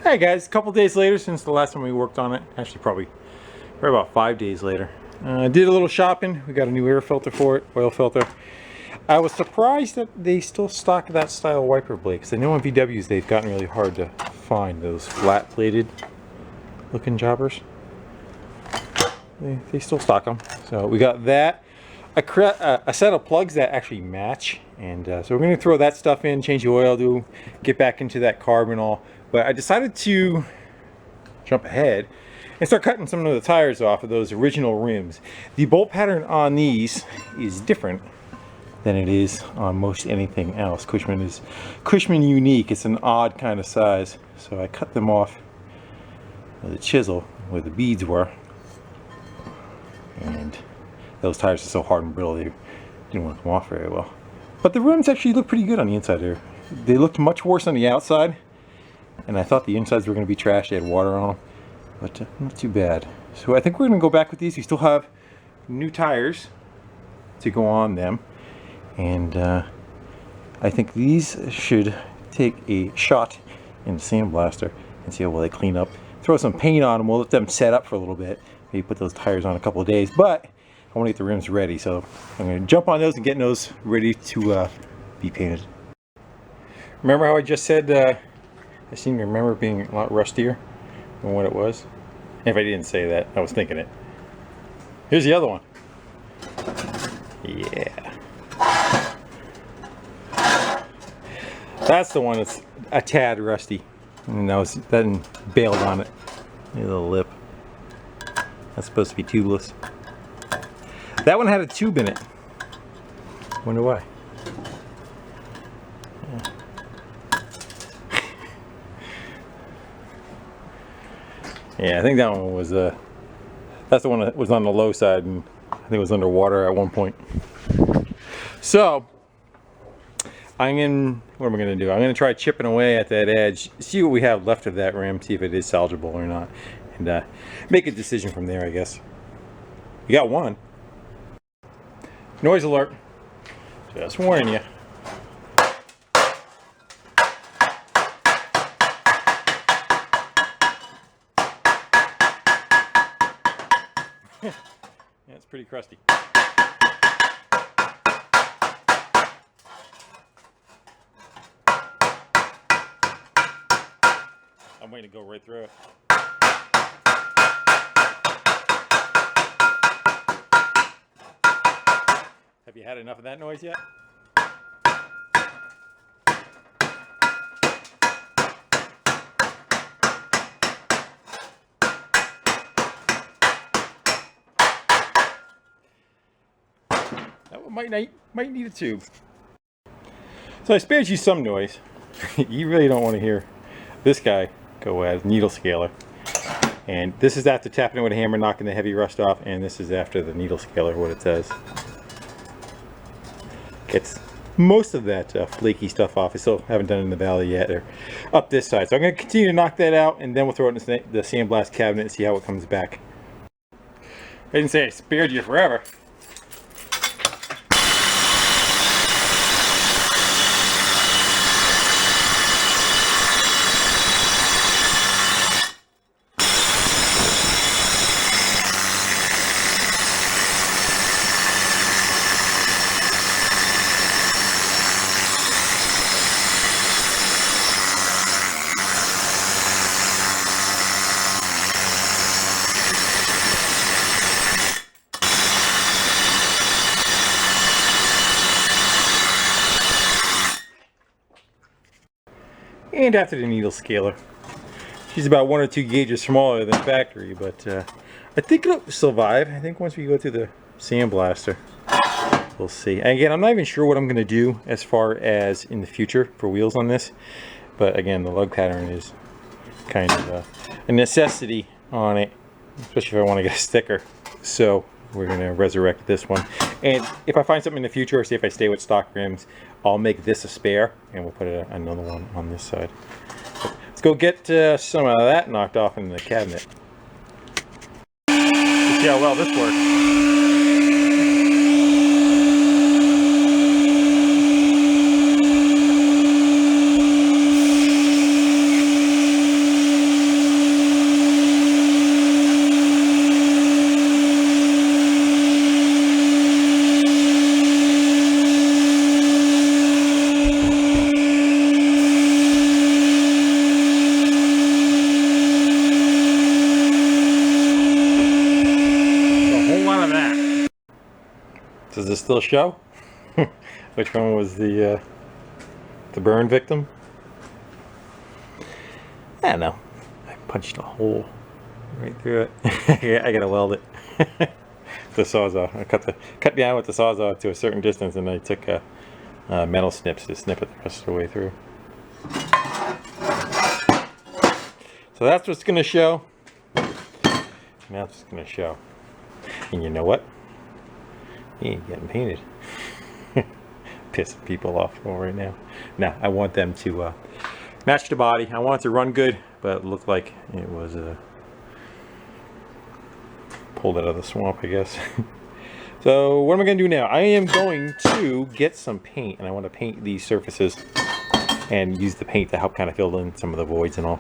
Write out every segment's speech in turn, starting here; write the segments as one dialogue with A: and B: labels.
A: Hey guys, a couple days later since the last time we worked on it. Actually, probably about 5 days later. Did a little shopping. We got a new air filter for it, oil filter. I was surprised that they still stock that style wiper blade, because I know on VWs they've gotten really hard to find those flat-bladed looking jobbers. They still stock them. So we got that. A set of plugs that actually match, and so we're going to throw that stuff in, change the oil, get back into that carb and all. But I decided to jump ahead and start cutting some of the tires off of those original rims. The bolt pattern on these is different than it is on most anything else. Cushman is Cushman unique. It's an odd kind of size. So I cut them off with a chisel where the beads were. And those tires are so hard and brittle they didn't want to come off very well. But the rims actually look pretty good on the inside there. They looked much worse on the outside. And I thought the insides were going to be trash. They had water on them. But not too bad. So I think we're going to go back with these. We still have new tires to go on them. And I think these should take a shot in the sandblaster and see how well they clean up. Throw some paint on them. We'll let them set up for a little bit. Maybe put those tires on a couple of days. But I want to get the rims ready. So I'm going to jump on those and get those ready to be painted. Remember how I just said I seem to remember being a lot rustier than what it was? If I didn't say that, I was thinking it. Here's the other one. Yeah. That's the one that's a tad rusty. And that bailed on it. Here's a lip. That's supposed to be tubeless. That one had a tube in it. Wonder why. Yeah, I think that one was that's the one that was on the low side, and I think it was underwater at one point. So what am I gonna do? I'm gonna try chipping away at that edge, see what we have left of that rim, see if it is salvageable or not, and make a decision from there, I guess. We got one. Noise alert. Just warning you. Yeah, it's pretty crusty. I'm waiting to go right through it. Have you had enough of that noise yet? That one might need a tube. So I spared you some noise. You really don't want to hear this guy go at needle scaler. And this is after tapping it with a hammer, knocking the heavy rust off, and this is after the needle scaler, what it says. Gets most of that flaky stuff off. I still haven't done it in the valley yet, or up this side. So I'm going to continue to knock that out, and then we'll throw it in the sandblast cabinet and see how it comes back. I didn't say I spared you forever. And after the needle scaler, she's about 1 or 2 gauges smaller than factory, but I think it'll survive. I think once we go through the sandblaster, we'll see. And again, I'm not even sure what I'm going to do as far as in the future for wheels on this, but again, the lug pattern is kind of a necessity on it, especially if I want to get a sticker. So we're going to resurrect this one, and if I find something in the future, or see if I stay with stock rims, I'll make this a spare and we'll put another one on this side. Let's go get some of that knocked off in the cabinet. Let's see how well this works. Does it still show? Which one was the burn victim? I don't know. I punched a hole right through it. I gotta weld it. The sawzall. I cut down with the sawzall to a certain distance, and I took metal snips to snip it the rest of the way through. So that's what's gonna show. Now it's gonna show. And you know what? He ain't getting painted. Pissing people off right now. Now I want them to match the body. I want it to run good, but it looked like it was pulled out of the swamp, I guess. So what am I going to do now? I am going to get some paint, and I want to paint these surfaces and use the paint to help kind of fill in some of the voids and all.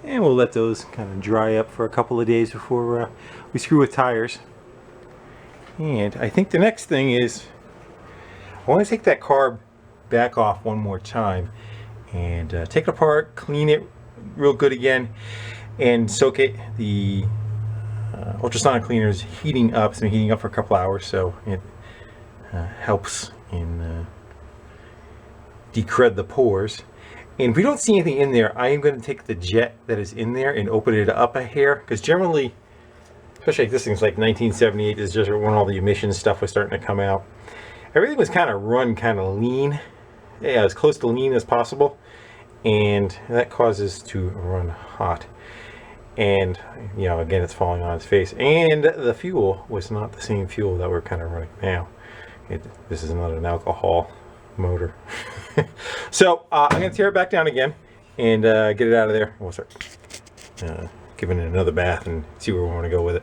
A: And we'll let those kind of dry up for a couple of days before we screw with tires. And I think the next thing is I want to take that carb back off one more time and take it apart, clean it real good again, and soak it. The ultrasonic cleaner is heating up. It's been heating up for a couple hours, so it helps in decrud the pores. And if we don't see anything in there, I am going to take the jet that is in there and open it up a hair, because generally, especially like this thing's like 1978, this is just when all the emissions stuff was starting to come out. Everything was kind of run kind of lean, yeah, as close to lean as possible, and that causes to run hot. And you know, again, it's falling on its face, and the fuel was not the same fuel that we're kind of running now. This is not an alcohol motor. So I'm gonna tear it back down again and get it out of there. We'll start giving it another bath and see where we want to go with it.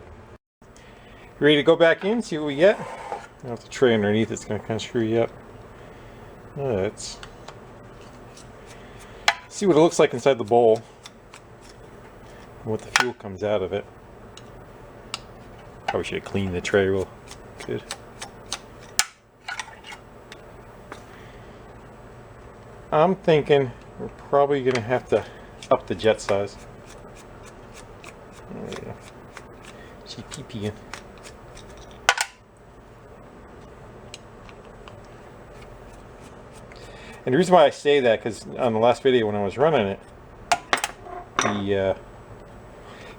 A: Ready to go back in, see what we get? Now the tray underneath it's gonna kind of screw you up. Let's see what it looks like inside the bowl and what the fuel comes out of it. Probably should have cleaned the tray real good. I'm thinking we're probably going to have to up the jet size. There we go. She's pee-peeing. And the reason why I say that, because on the last video when I was running it,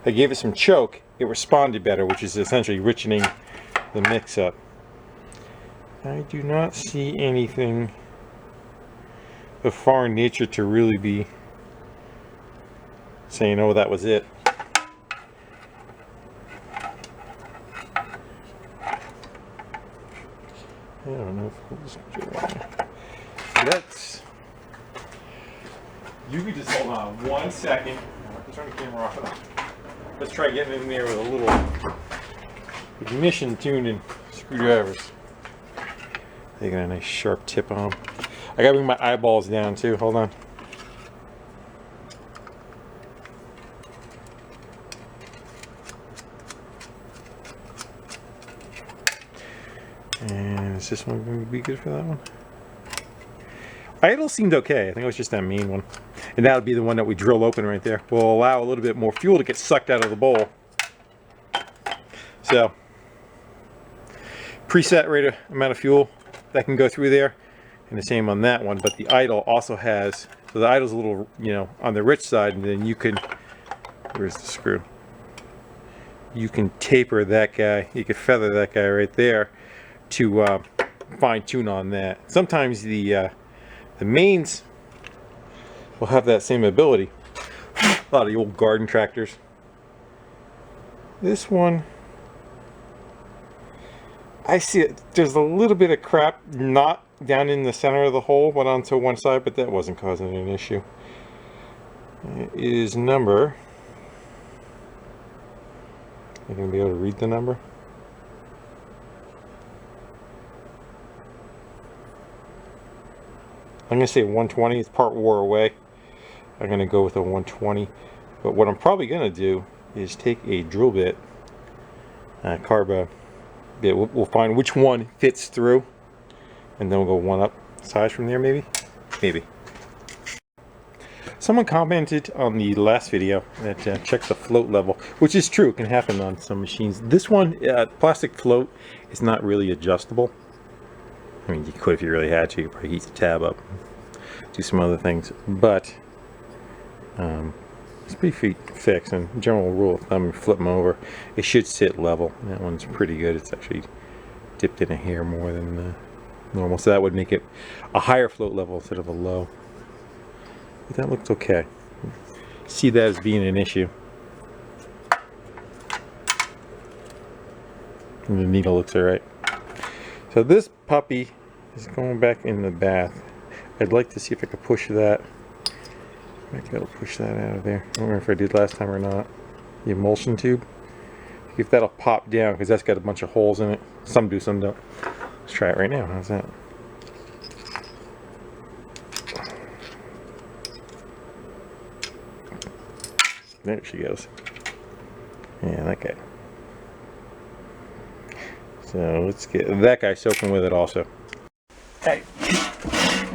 A: I gave it some choke. It responded better, which is essentially richening the mix up. I do not see anything of foreign nature to really be saying, oh, that was it. I don't know if we'll just do it. Let's. You can just hold on 1 second. I'll turn the camera off. Let's try getting in there with a little ignition tuning screwdrivers. They got a nice sharp tip on them. I gotta bring my eyeballs down too. Hold on. And is this one going to be good for that one? Idle seemed okay. I think it was just that main one. And that would be the one that we drill open right there. We'll allow a little bit more fuel to get sucked out of the bowl. So, preset rate amount of fuel that can go through there. And the same on that one, but the idle also has, so the idle's a little, you know, on the rich side, and then you can, where's the screw? You can taper that guy, you can feather that guy right there to fine tune on that. Sometimes the mains will have that same ability. A lot of the old garden tractors. This one, I see it, there's a little bit of crap not down in the center of the hole, went onto one side, but that wasn't causing an issue. It is number, you gonna be able to read the number? I'm gonna say 120. It's part wore away. I'm gonna go with a 120, but what I'm probably gonna do is take a drill bit, carb bit. We'll find which one fits through, and then we'll go one up size from there, maybe. Someone commented on the last video that checks the float level, which is true. It can happen on some machines. This one, plastic float, is not really adjustable. I mean, you could if you really had to. You could probably heat the tab up, do some other things, but it's pretty fixed. And general rule of thumb, you flip them over, it should sit level. That one's pretty good. It's actually dipped in a hair more than normal, so that would make it a higher float level instead of a low. But that looks okay. See that as being an issue. And the needle looks alright. So this puppy is going back in the bath. I'd like to see if I could push that. Might be able to push that out of there. I don't remember if I did last time or not. The emulsion tube. See if that'll pop down, because that's got a bunch of holes in it. Some do, some don't. Let's try it right now. How's that? There she goes. Yeah, that guy. So let's get that guy soaking with it also. Hey,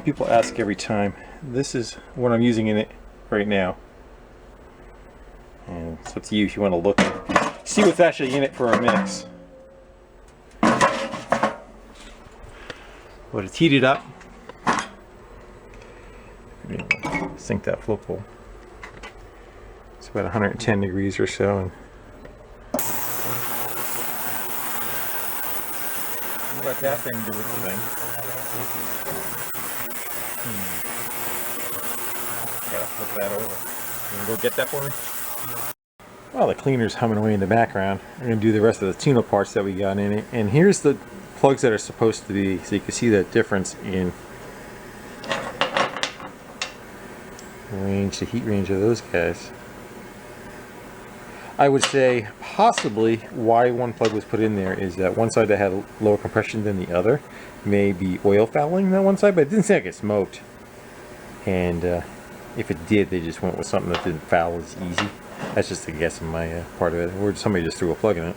A: people ask every time. This is what I'm using in it right now. And it's up to you if you want to look and see what's actually in it for our mix. But it's heated up. Sink that float bowl. It's about 110 degrees or so. And let that thing do its thing. Gotta flip that over. You gonna go get that for me? While the cleaner's humming away in the background, I'm gonna do the rest of the tune-up parts that we got in it. And here's the plugs that are supposed to be, so you can see that difference in range, the heat range of those guys. I would say possibly why one plug was put in there is that one side that had lower compression than the other may be oil fouling that one side, but it didn't seem like it smoked. And if it did, they just went with something that didn't foul as easy. That's just a guess on my part of it, or somebody just threw a plug in it.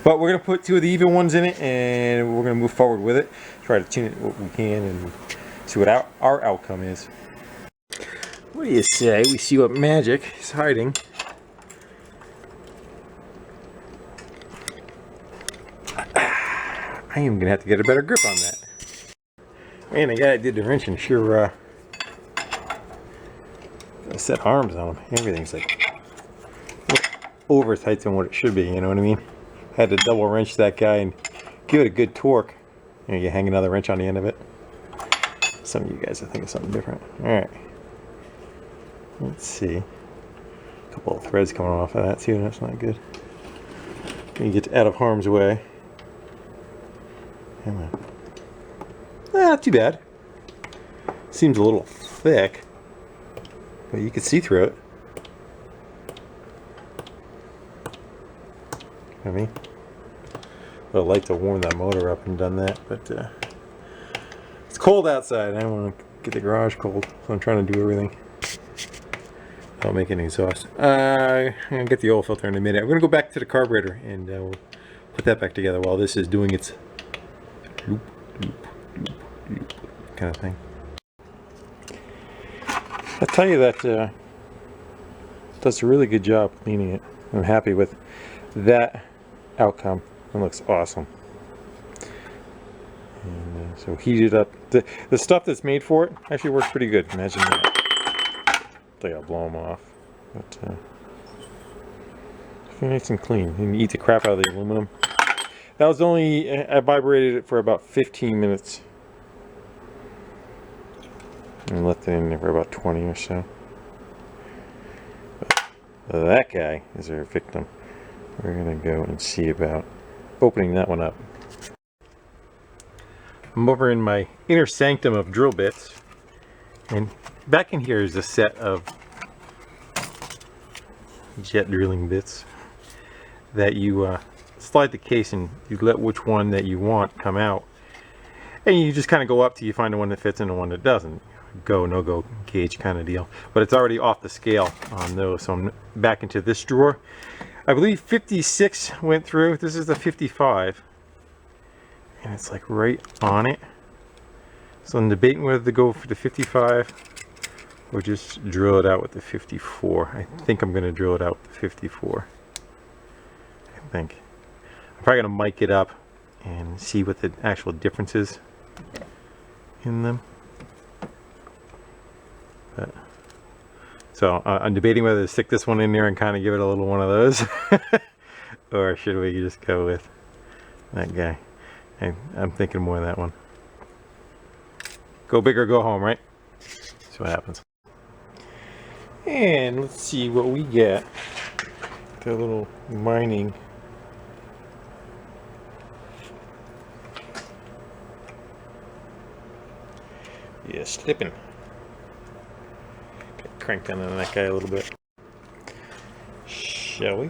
A: But we're going to put two of the even ones in it, and we're going to move forward with it, try to tune it what we can, and see what our outcome is. What do you say we see what magic is hiding? I am gonna have to get a better grip on that. Man, the guy that did the wrench and sure set arms on them. Everything's like over tight than what it should be, you know what I mean? I had to double wrench that guy and give it a good torque. You know, you hang another wrench on the end of it. Some of you guys are thinking something different. Alright. Let's see. A couple of threads coming off of that too, that's not good. You get out of harm's way. Not too bad. Seems a little thick, but you can see through it. I mean, I'd like to warm that motor up and done that, but it's cold outside. I don't want to get the garage cold, so I'm trying to do everything without making exhaust. I'm gonna get the oil filter in a minute. I'm gonna go back to the carburetor and we'll put that back together while this is doing its loop, loop, loop, loop kind of thing. I'll tell you that it does a really good job cleaning it. I'm happy with that outcome. It looks awesome. And, so heated up. The stuff that's made for it actually works pretty good. Imagine that. I think I'll blow them off. But it's nice and clean. You can eat the crap out of the aluminum. That was only, I vibrated it for about 15 minutes. And left it in there for about 20 or so. But that guy is our victim. We're gonna go and see about opening that one up. I'm over in my inner sanctum of drill bits. And back in here is a set of jet drilling bits that you slide the case and you let which one that you want come out, and you just kind of go up till you find the one that fits and the one that doesn't. Go, no go gauge kind of deal. But it's already off the scale on those, so I'm back into this drawer. I believe 56 went through. This is the 55, and it's like right on it. So I'm debating whether to go for the 55 or just drill it out with the 54. I think I'm going to drill it out with the 54. I think. I'm probably going to mic it up and see what the actual difference is in them. But, so I'm debating whether to stick this one in there and kind of give it a little one of those. Or should we just go with that guy? I'm thinking more of that one. Go big or go home, right? See what happens. And let's see what we get. The little mining. Yeah, slipping. Get cranked down on that guy a little bit. Shall we?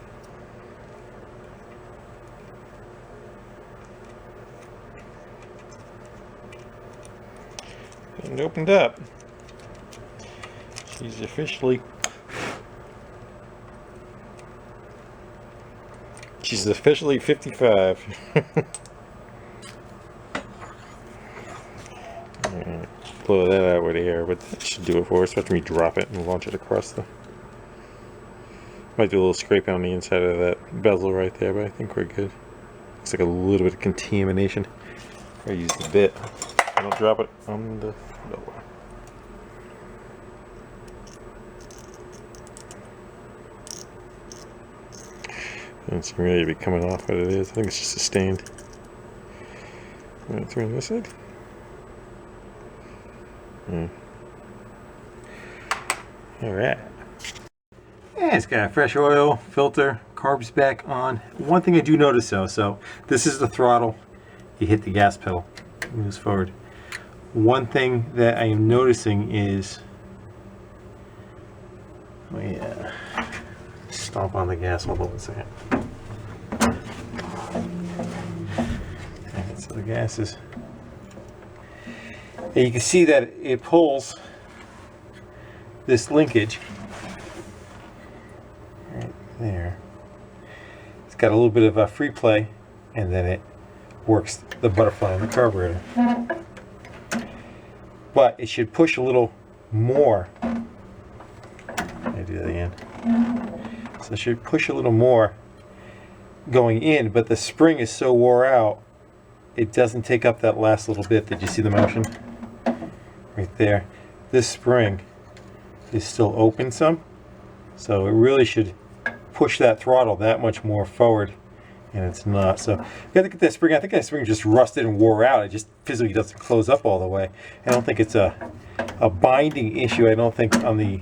A: And opened up. She's officially 55. Blow that out with the air, but that should do it for us. Let me drop it and launch it across the. Might do a little scrape on the inside of that bezel right there, but I think we're good. Looks like a little bit of contamination. I use the bit. I don't drop it on the floor. Doesn't seem really to be coming off what it is. I think it's just a stain. I'm going to turn this side. Alright. Yeah, it's got a fresh oil filter, carbs back on. One thing I do notice though, so this is the throttle. You hit the gas pedal, it moves forward. One thing that I am noticing is, oh yeah, stomp on the gas. Hold on a second. Okay, so the gas is, and you can see that it pulls this linkage right there. It's got a little bit of a free play, and then it works the butterfly on the carburetor. But it should push a little more. I do that again. So it should push a little more going in, but the spring is so wore out, it doesn't take up that last little bit. Did you see the motion? Right there. This spring is still open some, so it really should push that throttle that much more forward, and it's not. So you got to get that spring. I think that spring just rusted and wore out. It just physically doesn't close up all the way. I don't think it's a binding issue. I don't think on the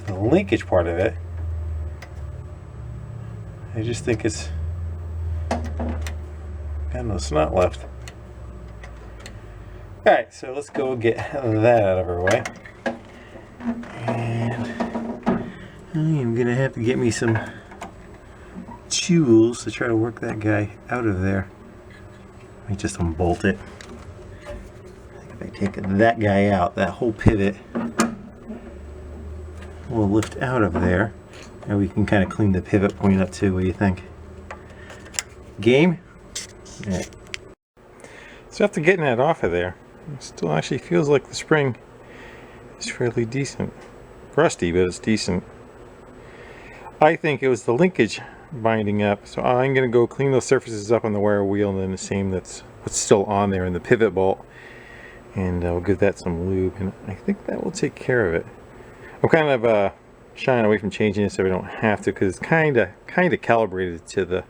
A: linkage part of it. I just think it's got no snot left. Alright, so let's go get that out of our way. And I am going to have to get me some tools to try to work that guy out of there. Let me just unbolt it. If I take that guy out, that whole pivot will lift out of there. And we can kind of clean the pivot point up too. What do you think? Game? Yeah. So after getting that off of there, it still actually feels like the spring is fairly decent. Rusty, but it's decent. I think it was the linkage binding up, so I'm going to go clean those surfaces up on the wire wheel, and then the same that's what's still on there in the pivot bolt, and I'll give that some lube, and I think that will take care of it. I'm kind of shying away from changing it so we don't have to, because it's kind of calibrated to the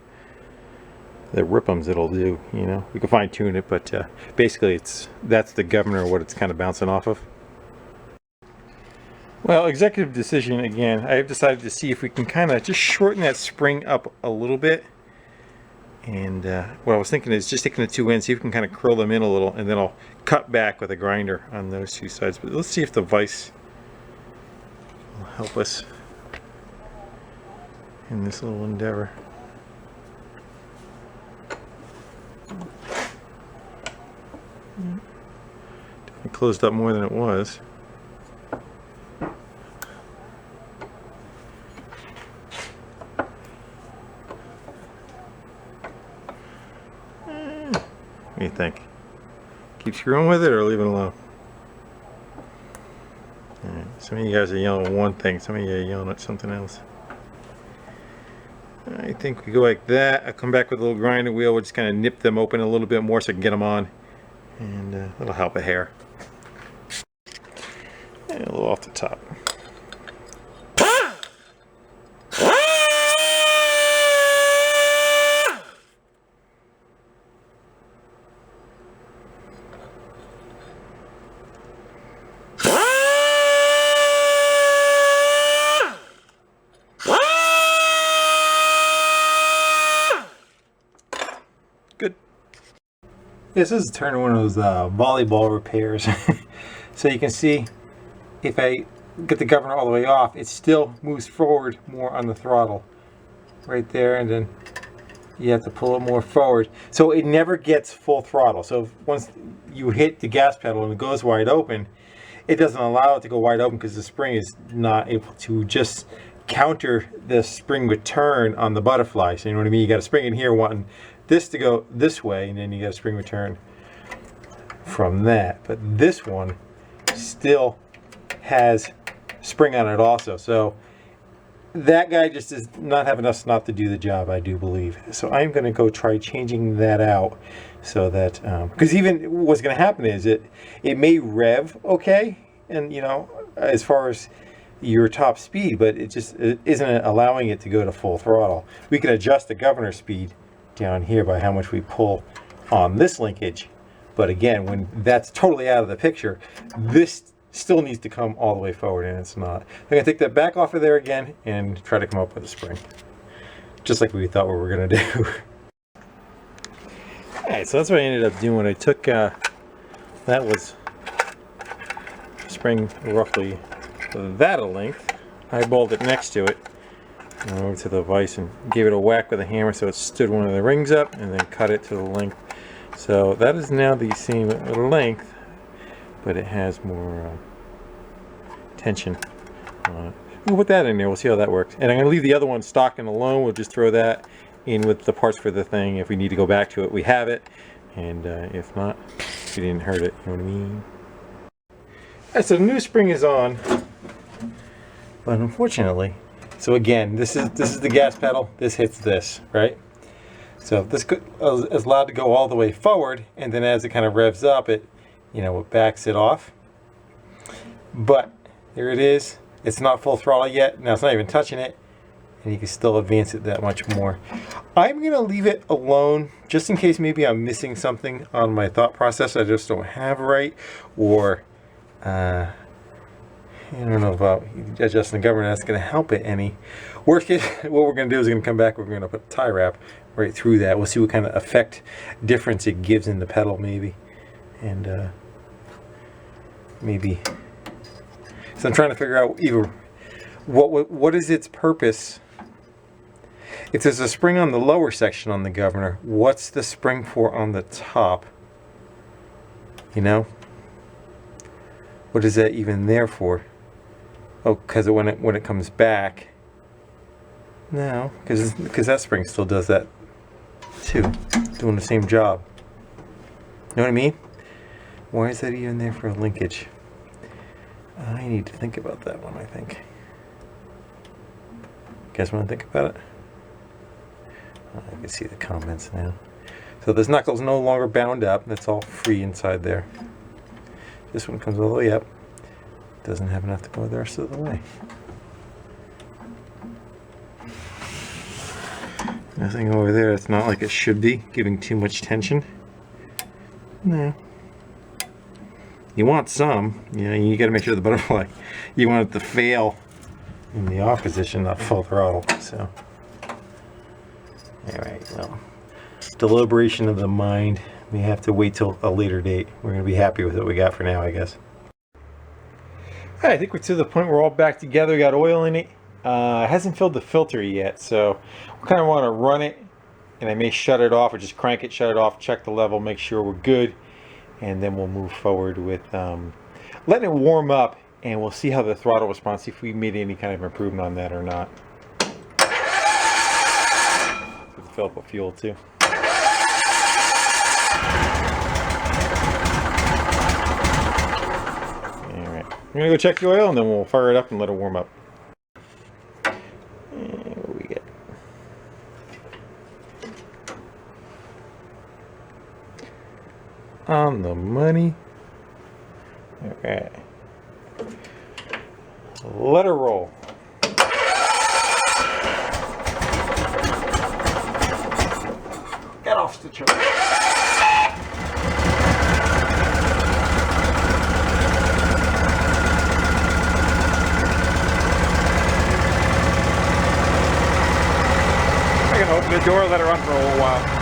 A: ripums it'll do. You know, we can fine tune it, but basically that's the governor of what it's kind of bouncing off of. Well, executive decision again. I have decided to see if we can kind of just shorten that spring up a little bit. And what I was thinking is just taking the two ends, see if we can kind of curl them in a little, and then I'll cut back with a grinder on those two sides. But let's see if the vise will help us in this little endeavor. Definitely closed up more than it was. What do you think? Keep screwing with it or leave it alone? Right. Some of you guys are yelling at one thing, some of you are yelling at something else. I think we go like that. I'll come back with a little grinder wheel. We'll just kind of nip them open a little bit more so I can get them on. And that'll help a hair. And a little off the top. Good. This is turning one of those volleyball repairs. So you can see if I get the governor all the way off, it still moves forward more on the throttle. Right there, and then you have to pull it more forward. So it never gets full throttle. So once you hit the gas pedal and it goes wide open, it doesn't allow it to go wide open because the spring is not able to just counter the spring return on the butterfly. So you know what I mean? You got a spring in here wanting this to go this way, and then you got a spring return from that. But this one still has spring on it also. So that guy just does not have enough snot to do the job, I do believe. So I'm going to go try changing that out so that, because even what's going to happen is it may rev okay, and you know, as far as your top speed, but it isn't allowing it to go to full throttle. We can adjust the governor speed down here by how much we pull on this linkage. But again, when that's totally out of the picture, this still needs to come all the way forward, and it's not. I'm going to take that back off of there again and try to come up with a spring. Just like we thought we were going to do. Alright, so that's what I ended up doing. I took, that was spring roughly that a length. I eyeballed it next to it. And I went to the vise and gave it a whack with a hammer so it stood one of the rings up, and then cut it to the length. So that is now the same length, but it has more tension on it. We'll put that in there. We'll see how that works. And I'm going to leave the other one stock and alone. We'll just throw that in with the parts for the thing. If we need to go back to it, we have it. And if not, we didn't hurt it. You know what I mean? Alright, so the new spring is on. But unfortunately, so again, this is the gas pedal. This hits this, right? So this is allowed to go all the way forward, and then as it kind of revs up, it backs it off. But there it is. It's not full throttle yet. Now it's not even touching it, and you can still advance it that much more. I'm gonna leave it alone just in case maybe I'm missing something on my thought process I just don't have right, or I don't know about adjusting the governor. That's gonna help it any. Worst case, what we're gonna do is we're gonna come back. We're gonna put a tie wrap right through that. We'll see what kind of effect difference it gives in the pedal, maybe. And maybe, so I'm trying to figure out either what is its purpose. If there's a spring on the lower section on the governor, what's the spring for on the top? You know, what is that even there for? Oh, because when it comes back. No, because that spring still does that too, doing the same job. You know what I mean? Why is that even there for a linkage? I need to think about that one, I think. Guys want to think about it? I can see the comments now. So this knuckle's no longer bound up. That's all free inside there. This one comes all the way up. Doesn't have enough to go the rest of the way. Nothing over there. It's not like it should be, giving too much tension. No. You want some. You got to make sure the butterfly, you want it to fail in the off position, not full throttle. So, alright, well, deliberation of the mind. We have to wait till a later date. We're going to be happy with what we got for now, I guess. I think we're to the point where we're all back together. We got oil in it. It hasn't filled the filter yet, so we kind of want to run it, and I may shut it off or just crank it, shut it off, check the level, make sure we're good, and then we'll move forward with letting it warm up, and we'll see how the throttle responds, see if we made any kind of improvement on that or not. Fill up with fuel too. Alright. gonna go check the oil and then we'll fire it up and let it warm up. And what do we get? On the money. Okay. Let her roll. Get off the trigger. I can open the door, let her run for a little while.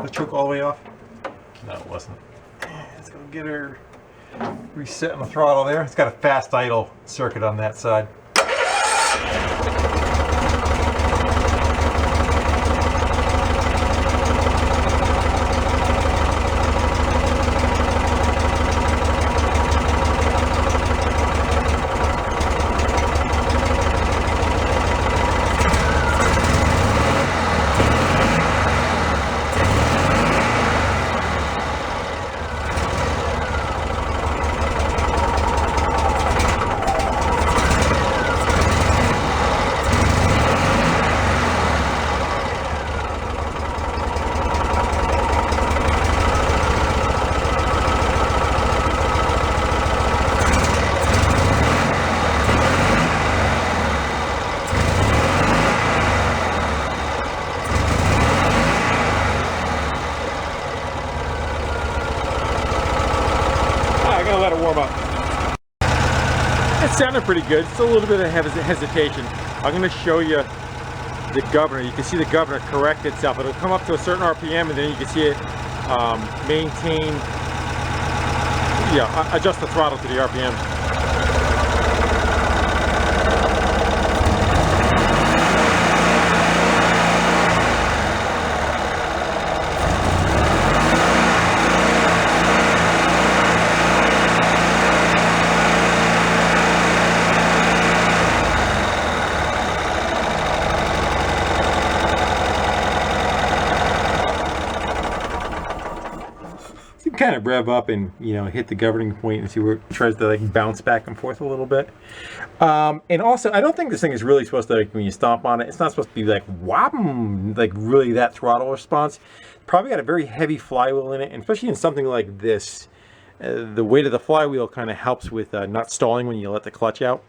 A: The choke all the way off? No, it wasn't. Let's go get her resetting the throttle there. It's got a fast idle circuit on that side. Let it warm up. It sounded pretty good. Still a little bit of hesitation. I'm going to show you the governor. You can see the governor correct itself. It'll come up to a certain RPM and then you can see it maintain, adjust the throttle to the RPM. Kind of rev up and hit the governing point and see where it tries to like bounce back and forth a little bit. And also I don't think this thing is really supposed to, like, when you stomp on it, it's not supposed to be like wham, like really that throttle response. Probably got a very heavy flywheel in it, and especially in something like this, the weight of the flywheel kind of helps with not stalling when you let the clutch out.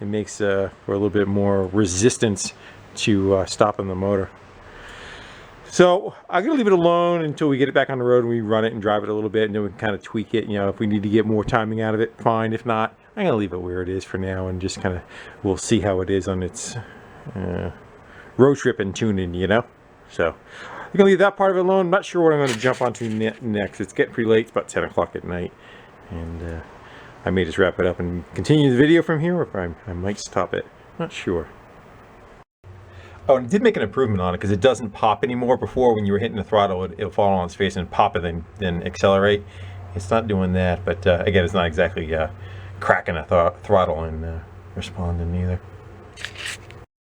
A: It makes for a little bit more resistance to stopping the motor. So I'm going to leave it alone until we get it back on the road and we run it and drive it a little bit, and then we can kind of tweak it. If we need to get more timing out of it, fine. If not, I'm going to leave it where it is for now and just kind of, we'll see how it is on its road trip and tuning, So I'm going to leave that part of it alone. I'm not sure what I'm going to jump onto next. It's getting pretty late. It's about 10 o'clock at night. And I may just wrap it up and continue the video from here, or I might stop it. Not sure. Oh, and it did make an improvement on it because it doesn't pop anymore. Before, when you were hitting the throttle, it'll fall on its face and pop it and then accelerate. It's not doing that, but again, it's not exactly cracking a throttle and responding either.